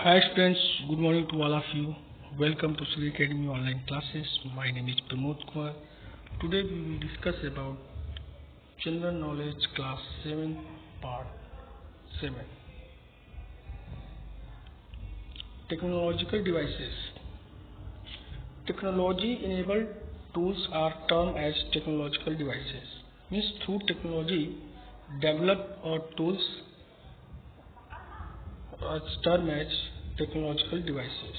Hi students, good morning to all of you. Welcome to Sri Academy online classes. My name is Pramod Kumar. Today we will discuss about General Knowledge Class 7 Part 7. Technological Devices. Technology enabled tools are termed as technological devices. Means through technology developed or tools are termed as technological devices.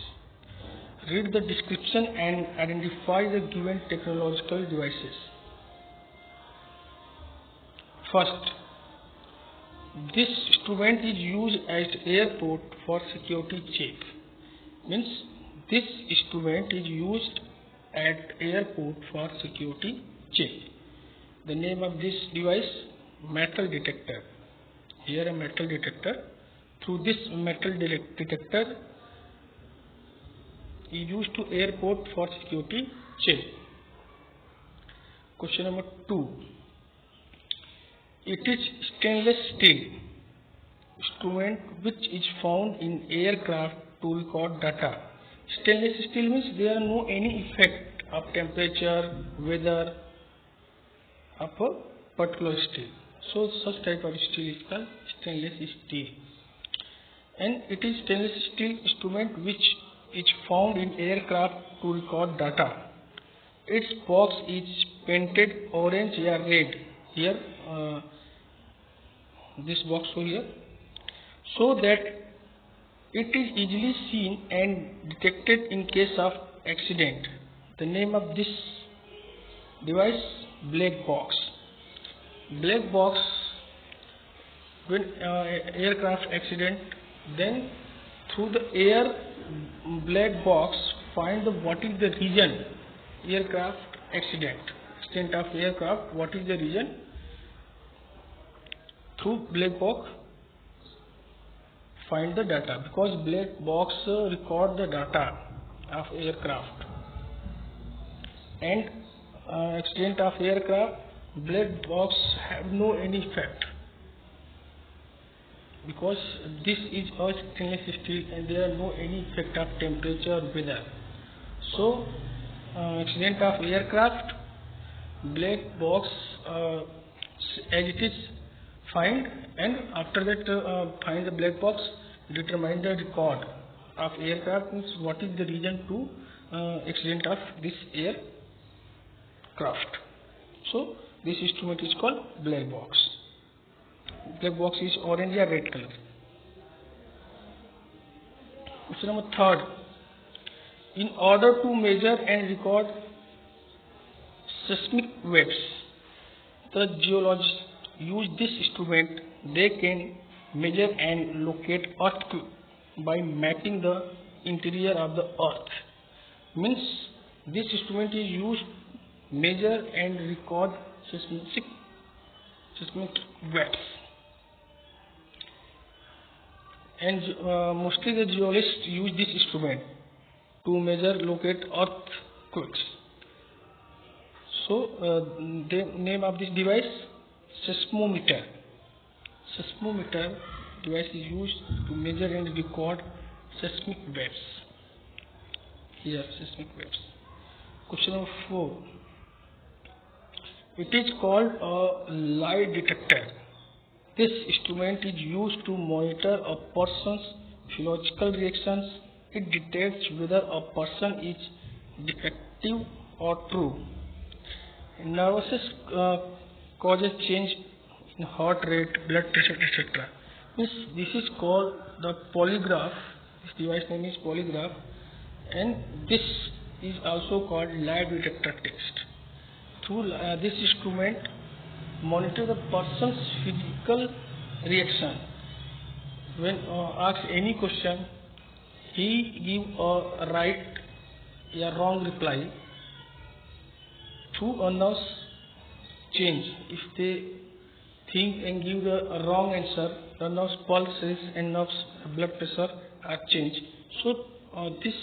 Read the description and identify the given technological devices. First, this instrument is used at airport for security check. Means this instrument is used at airport for security check. The name of this device, metal detector. Here a metal detector. Through this metal detector is used to airport for security check. Question number 2. It is stainless steel instrument which is found in aircraft to record data. Stainless steel means there are no any effect of temperature, weather of a particular steel. So such type of steel is called stainless steel. And it is stainless steel instrument which is found in aircraft to record data. Its box is painted orange or red. Here, this box over here, so that it is easily seen and detected in case of accident. The name of this device, black box. Black box, when aircraft accident, then through the air, black box find what is the reason aircraft accident of aircraft, what is the reason. Through black box find the data, because black box record the data of aircraft and accident of aircraft. Black box have no any effect because this is a stainless steel and there are no any effect of temperature or weather. So accident of aircraft, black box as it is find, and after that find the black box, determine the record of aircraft, means what is the reason to accident of this aircraft. So this instrument is called black box. Black box is orange or red color. Question number 3. In order to measure and record seismic waves, the geologists use this instrument. They can measure and locate earthquake by mapping the interior of the earth. Means this instrument is used to measure and record seismic waves. And mostly the geologists use this instrument to measure, locate earthquakes. So the name of this device, seismometer. Seismometer device is used to measure and record seismic waves. Here seismic waves. Question number 4. It is called a lie detector. This instrument is used to monitor a person's physiological reactions. It detects whether a person is defective or true. Nervousness causes change in heart rate, blood pressure, etc. This is called the polygraph. This device name is polygraph, and this is also called lie detector test. Through this instrument, monitor the person's physical reaction. When asked any question, he give a right or wrong reply. Through a nurse change, if they think and give the wrong answer, the nurse pulses and nurse blood pressure are changed. So this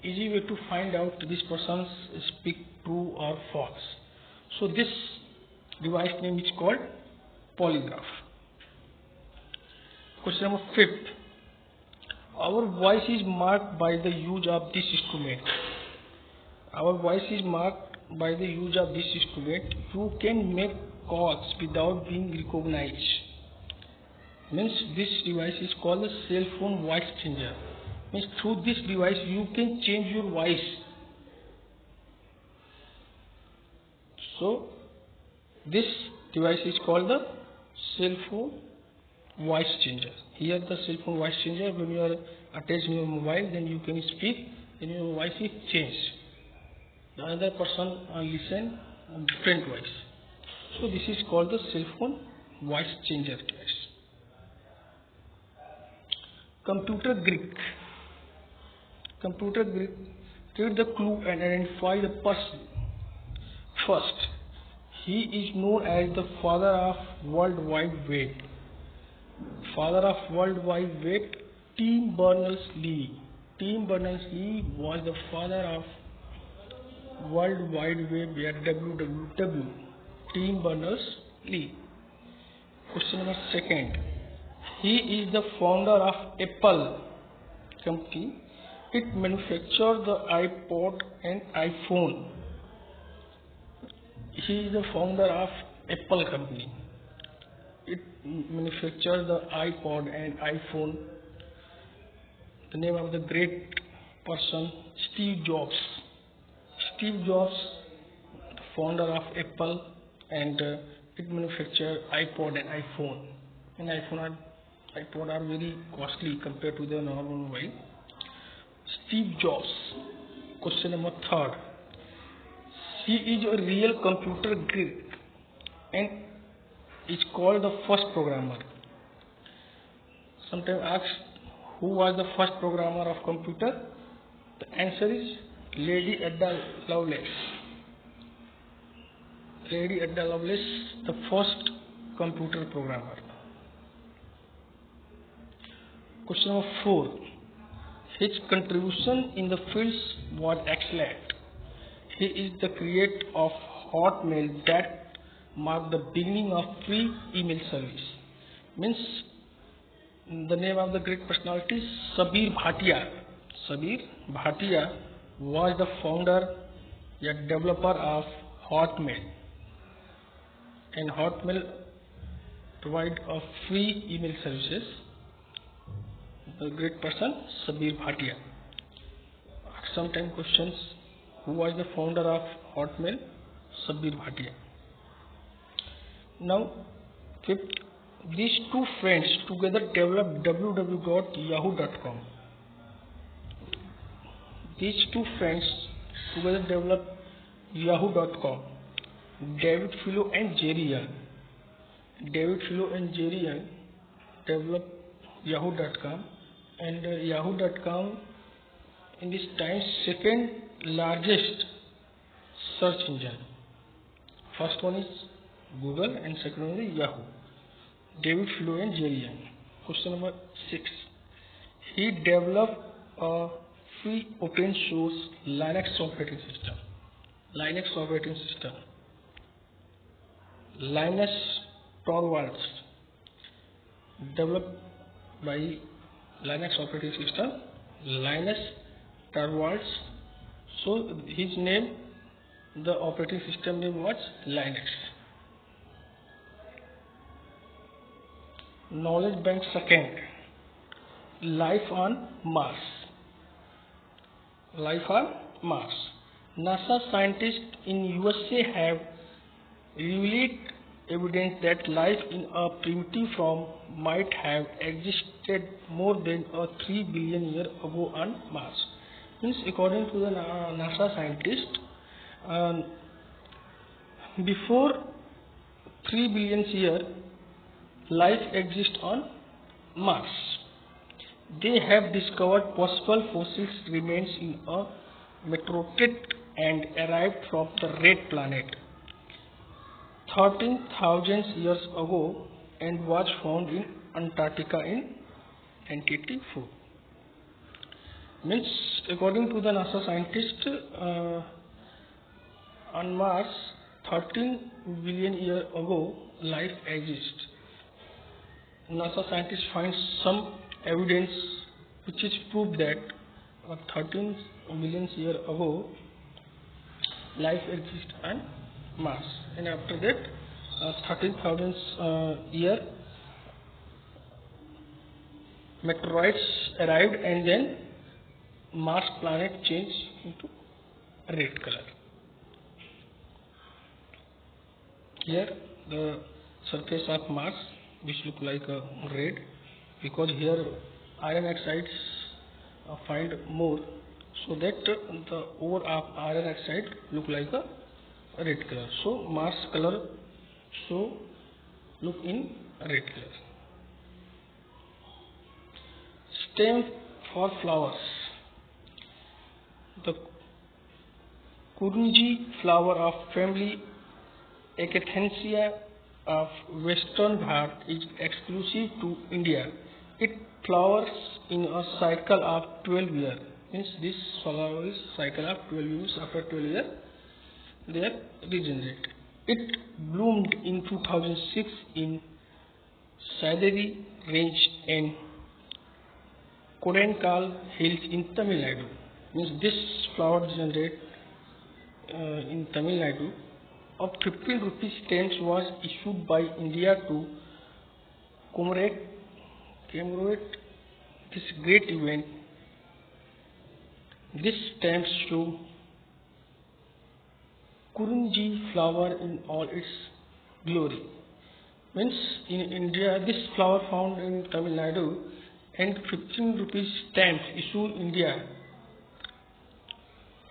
easy way to find out this person speak true or false. So this device name is called polygraph. Question number 5. Our voice is marked by the use of this instrument. Our voice is marked by the use of this instrument. You can make calls without being recognized. Means this device is called a cell phone voice changer. Means through this device you can change your voice. So this device is called the cell phone voice changer. Here the cell phone voice changer, when you are attached to your mobile, then you can speak, then your voice is changed. The other person listen a different voice. So this is called the cell phone voice changer device. Computer Greek. Computer Greek, read the clue and identify the person. First, he is known as the father of World Wide Web. Father of World Wide Web, Tim Berners-Lee. Tim Berners-Lee was the father of World Wide Web, WWW. Tim Berners-Lee. Question number second. He is the founder of Apple company. It manufactures the iPod and iPhone. He is the founder of Apple company. It manufactures the iPod and iPhone. The name of the great person, Steve Jobs. Steve Jobs, the founder of Apple, and it manufactures iPod and iPhone. And iPod are very costly compared to the normal mobile. Steve Jobs. Question number third. He is a real computer geek and is called the first programmer. Sometimes asked who was the first programmer of computer. The answer is Lady Ada Lovelace. Lady Ada Lovelace, the first computer programmer. Question number 4. His contribution in the fields was excellent. He is the creator of Hotmail that marked the beginning of free email service. Means the name of the great personality is Sabir Bhatia. Sabir Bhatia was the founder and developer of Hotmail. And Hotmail provides a free email services. The great person Sabir Bhatia. Sometimes questions: who was the founder of Hotmail? Sabir Bhatia. Now, fifth, these two friends together developed www.yahoo.com. These two friends together developed yahoo.com. David Filo and Jerry Yang. David Filo and Jerry Yang developed yahoo.com, and yahoo.com in this time second largest search engine. First one is Google and second one is Yahoo. David Filo and Jerry Yang. Question number 6. He developed a free open source Linux operating system. Linux operating system. Linus Torvalds, developed by Linux operating system, Linus Torvalds. So his name, the operating system name was Linux. Knowledge Bank second. Life on Mars. Life on Mars. NASA scientists in USA have revealed evidence that life in a primitive form might have existed more than 3 billion years ago on Mars. Means according to the NASA scientists, before 3 billion years, life exists on Mars. They have discovered possible fossil remains in a meteorite and arrived from the red planet 13,000 years ago and was found in Antarctica in 1984. Means according to the NASA scientists, on Mars 13 billion years ago life exists. NASA scientists find some evidence which is proof that 13 million years ago life exists on Mars, and after that 13,000 year meteorites arrived, and then Mars planet changed into red color. Here the surface of Mars which look like a red, because here iron oxides find more, so that the ore of iron oxide look like a red color. So Mars color so look in red color. Stem for flowers. The Kurunji flower of family Acanthisia of Western Bharat is exclusive to India. It flowers in a cycle of 12 years. Means this flower is cycle of 12 years. After 12 years, they are regenerate. It bloomed in 2006 in Saidari Range and Kodankal Hills in Tamil Nadu. Means this flower generate in Tamil Nadu. A 15 rupees stamp was issued by India to commemorate this great event. This stamp shows Kurunji flower in all its glory. Means in India, this flower found in Tamil Nadu, and 15 rupees stamp issued India,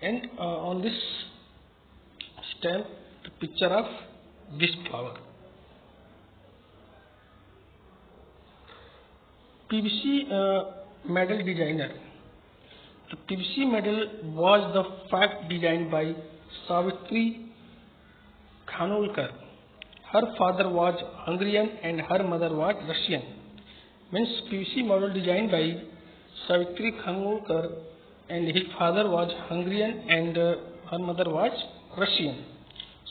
and on this stamp the picture of this flower. PVC medal designer. The PVC medal was the fact designed by Savitri Khanolkar. Her father was Hungarian and her mother was Russian. Means PVC model designed by Savitri Khanolkar, and his father was Hungarian and her mother was Russian.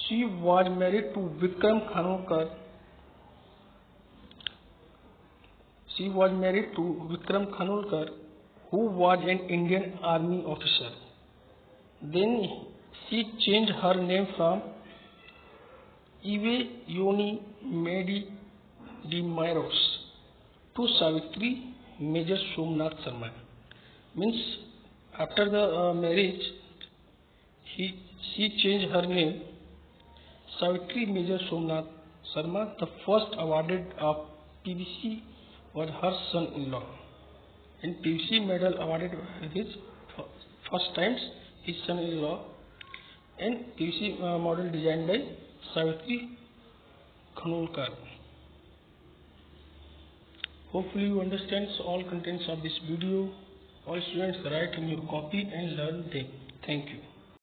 She was married to Vikram Khanolkar. She was married to Vikram Khanolkar, who was an Indian Army officer. Then she changed her name from Eve Yoni Medi de Mairos to Savitri Major Somnath Sharma. Means after the marriage, she changed her name Savitri Major Somnath Sharma. The first awarded of PVC was her son-in-law, and PVC medal awarded his first times his son-in-law, and PVC model designed by Savitri Khanolkar. Hopefully you understand all contents of this video. All students write in your copy and learn them. Thank you.